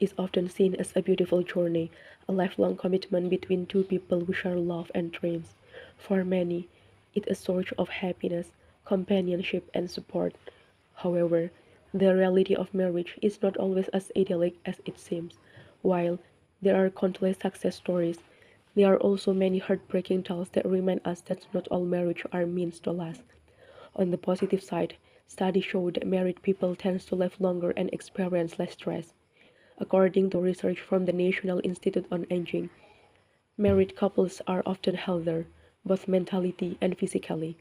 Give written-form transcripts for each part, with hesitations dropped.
is often seen as a beautiful journey, a lifelong commitment between two people who share love and dreams. For many, it's a source of happiness, companionship, and support. However, the reality of marriage is not always as idyllic as it seems. While there are countless success stories, there are also many heartbreaking tales that remind us that not all marriages are meant to last. On the positive side, studies show that married people tend to live longer and experience less stress. According to research from the National Institute on Aging, married couples are often healthier, both mentally and physically.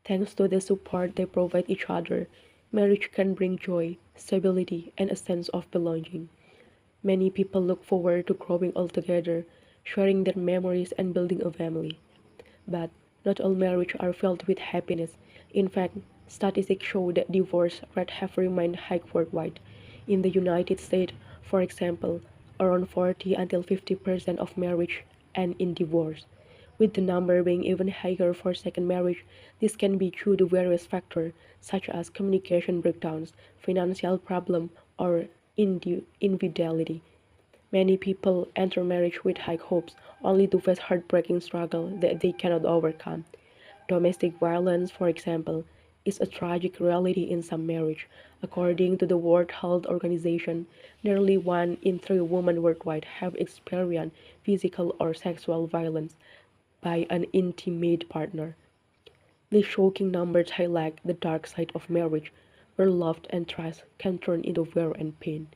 Thanks to the support they provide each other, marriage can bring joy, stability, and a sense of belonging. Many people look forward to growing old together, sharing their memories, and building a family. But not all marriages are filled with happiness. In fact, statistics show that divorce rates have remained high worldwide. In the United States, for example, around 40 until 50% of marriage end in divorce. With the number being even higher for second marriage, this can be due to various factors such as communication breakdowns, financial problems, or infidelity. Many people enter marriage with high hopes, only to face heartbreaking struggle that they cannot overcome. Domestic violence, for example, is a tragic reality in some marriage. According to the World Health Organization, nearly 1 in 3 women worldwide have experienced physical or sexual violence by an intimate partner. These shocking numbers highlight the dark side of marriage, where love and trust can turn into fear and pain.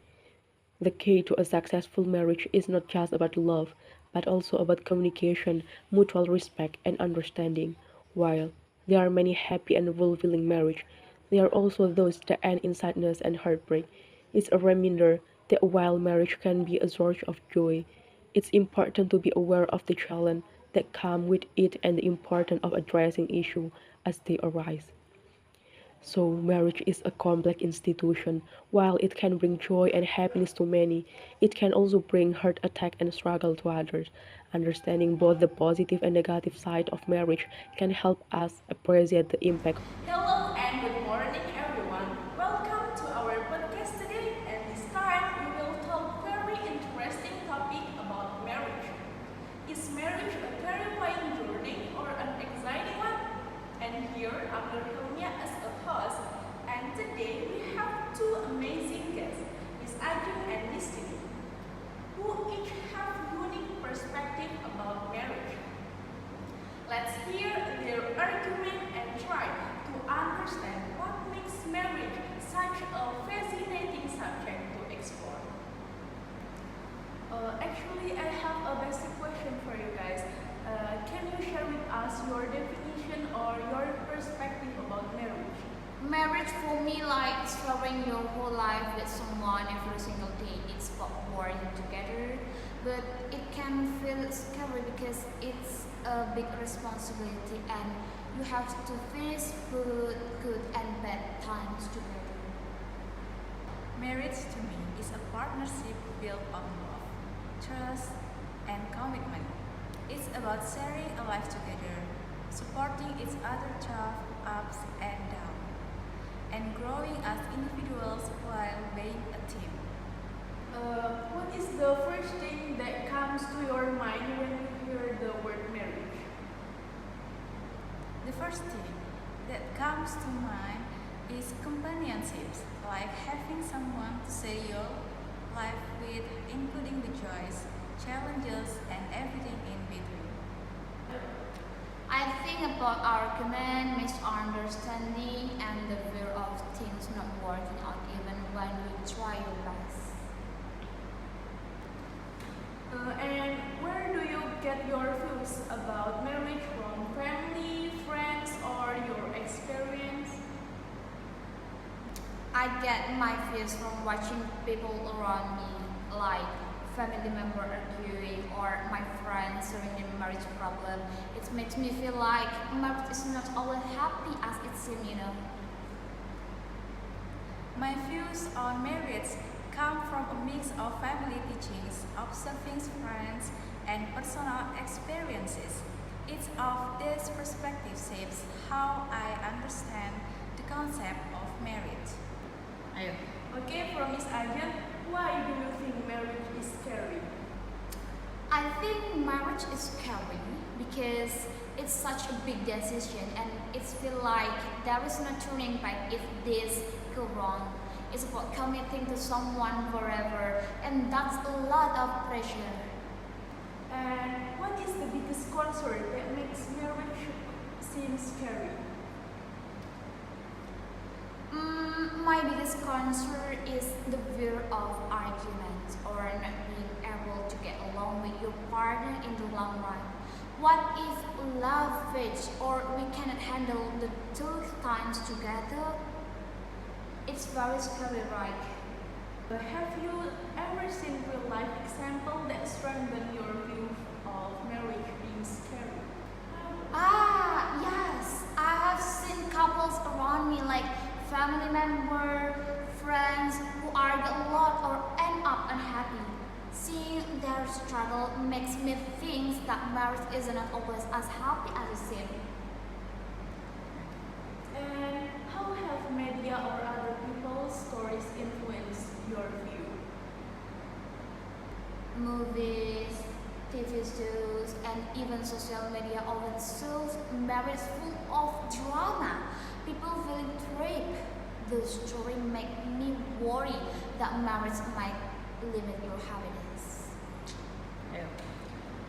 The key to a successful marriage is not just about love, but also about communication, mutual respect, and understanding. While there are many happy and fulfilling marriages, there are also those that end in sadness and heartbreak. It's a reminder that while marriage can be a source of joy, it's important to be aware of the challenge that come with it and the importance of addressing issues as they arise. So, marriage is a complex institution. While it can bring joy and happiness to many, it can also bring heart attack and struggle to others. Understanding both the positive and negative side of marriage can help us appreciate the impact. Hello and good morning, everyone. Welcome to our podcast today. And this time we will talk very interesting topic about marriage. Is marriage a terrifying journey or an exciting one? And here I'm your Khilmiyah as a host. And today we have two amazing guests, Miss Ajeng and Miss Dini, who each have unique perspective about marriage. Let's hear their argument and try to understand what makes marriage such a fascinating subject to explore. Actually, I have a basic question for you guys. Can you share with us your definition or your perspective about marriage? Marriage for me like sharing your whole life with someone every single day. It's about working together, but it can feel scary because it's a big responsibility and you have to face both good and bad times together. Marriage to me is a partnership built on love, trust, and commitment. It's about sharing a life together, supporting each other through ups and downs, and growing as individuals while being a team. What is the first thing that comes to your mind when you hear the word marriage? The first thing that comes to mind is companionships, like having someone to share your life with, including the joys, challenges, and everything in between. I think about argument, misunderstanding, and the fear of things not working out even when you try your best. And where do you get your views about marriage from family, friends, or your experience? I get my views from watching people around me, like family member arguing or my friends sharing their marriage problem. It makes me feel like marriage is not always happy as it seems. My views on marriage come from a mix of family teachings, observing friends, and personal experiences. Each of these perspectives shapes how I understand the concept of marriage. Okay, from Miss Ajeng, why do you think marriage is scary? I think marriage is scary because it's such a big decision and it feels like there is no turning back if this go wrong. It's about committing to someone forever and that's a lot of pressure. And what is the biggest concern that makes marriage seem scary? My biggest concern is the fear of arguments or not being able to get along with your partner in the long run. What if love fades or we cannot handle the tough times together? It's very scary, right? Have you ever seen real life example that strengthen your view of marriage being scary? Ah, yes. I have seen couples around me like family member, friends who argue a lot or end up unhappy. Seeing their struggle makes me think that marriage isn't always as happy as it seems. And how have media or other people's stories influenced your view? Movies, TV shows, and even social media often shows marriage full of drama. People feeling trapped. The story make me worry that marriage might limit your happiness.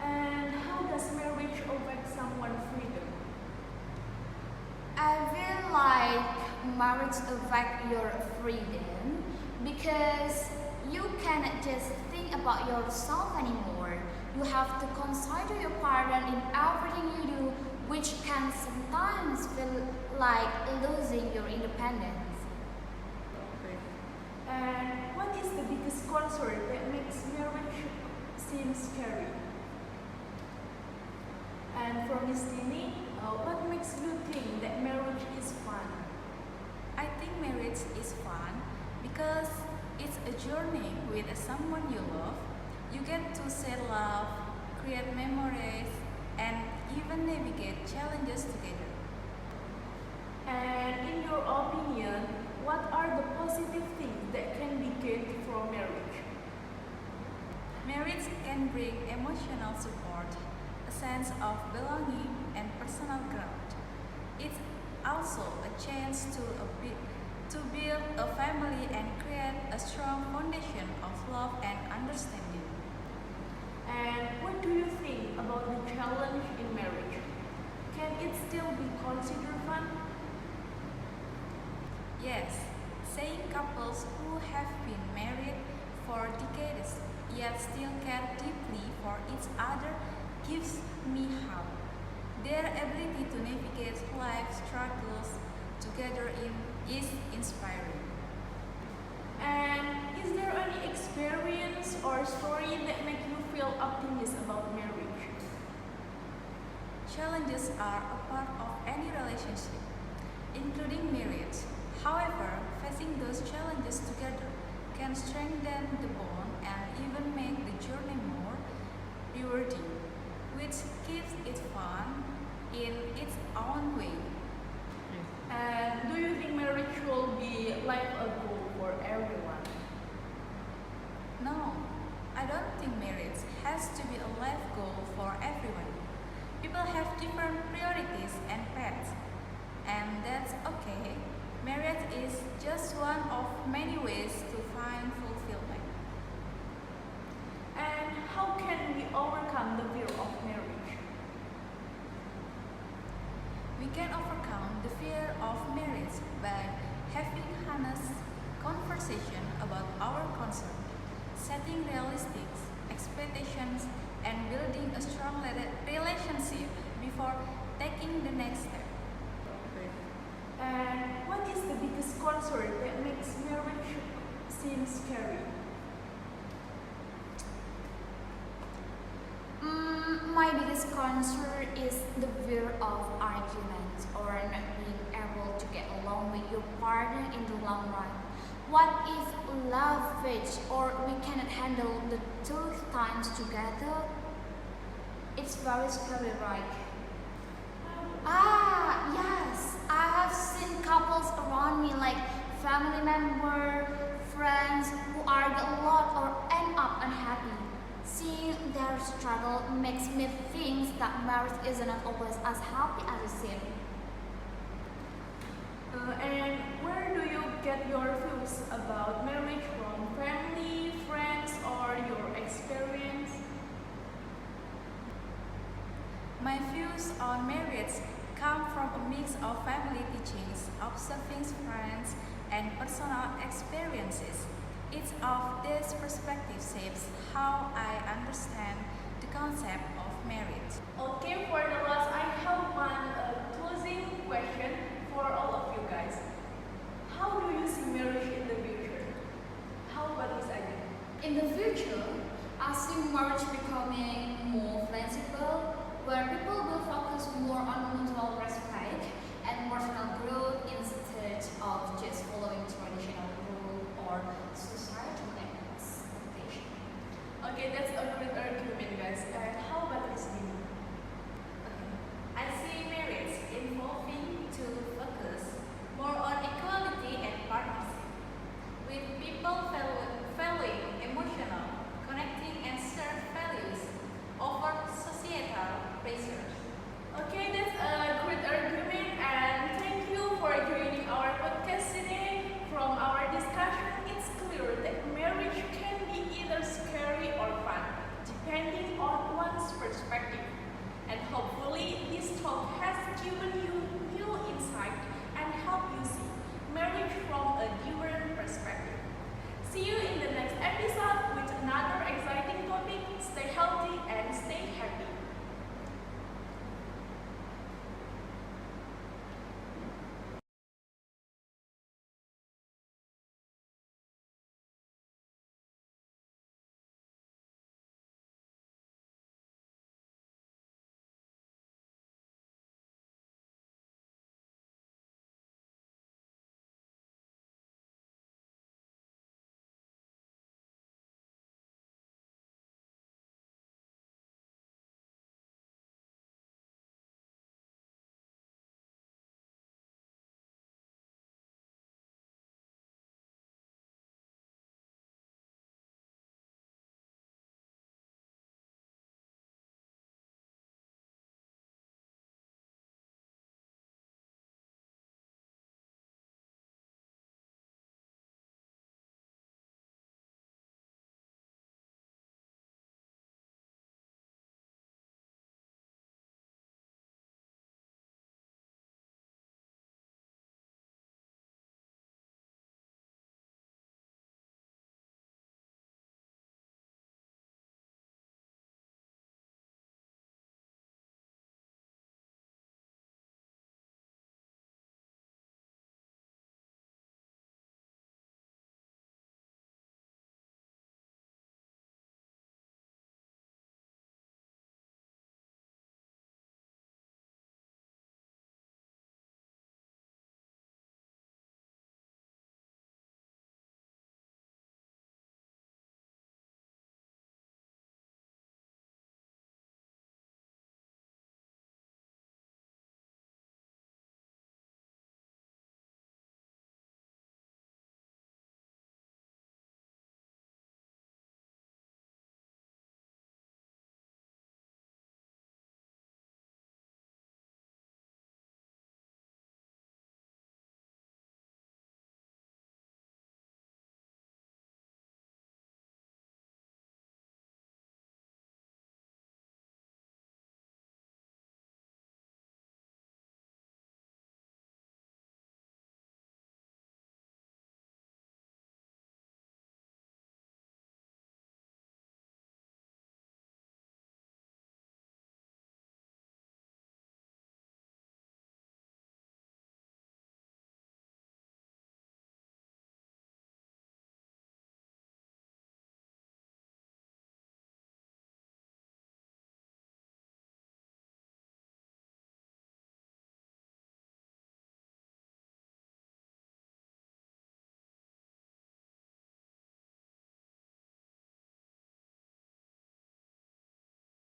And how does marriage affect someone's freedom? I feel like marriage affect your freedom because you cannot just think about yourself anymore. You have to consider your partner in everything you do, which can sometimes feel like losing your independence. And what is the biggest concern that makes marriage seem scary? And for Miss Dini, what makes you think that marriage is fun? I think marriage is fun because it's a journey with someone you love. You get to share love, create memories, and even navigate challenges together. And in your opinion, what are the positive things that can be gained from marriage? Marriage can bring emotional support, a sense of belonging, and personal growth. It's also a chance to build a family and create a strong foundation of love and understanding. And what do you think about the challenge in marriage? Can it still be considered fun? Yes, seeing couples who have been married for decades yet still care deeply for each other gives me hope. Their ability to navigate life struggles together is inspiring. And is there any experience or story that make you feel optimistic about marriage? Challenges are a part of any relationship, including marriage. However, facing those challenges together can strengthen the bond and even make the journey more rewarding, which keeps it fun in its own way. And do you think marriage will be like a goal for everyone? No, I don't think marriage has to be a life goal for everyone. People have different priorities and paths, and that's okay. Marriage is just one of many ways to find fulfillment. And how can we overcome the fear of marriage? We can overcome the fear of marriage by having honest conversation about our concern, setting realistic expectations, and building a strong relationship before taking the next step. And what is the biggest concern that makes marriage seem scary? My biggest concern is the fear of arguments or not being able to get along with your partner in the long run. What if love fades or we cannot handle the tough times together? It's very scary, right? Ah, yes. I have couples around me, like family member, friends who argue a lot marriage is not always as happy as it seems. And where do you get your views about marriage from family, friends, or your experience? My views on marriage come from a mix of family teachings, observing friends, and personal experiences. Each of these perspectives shapes how I understand the concept of marriage. Okay, for the last, I have one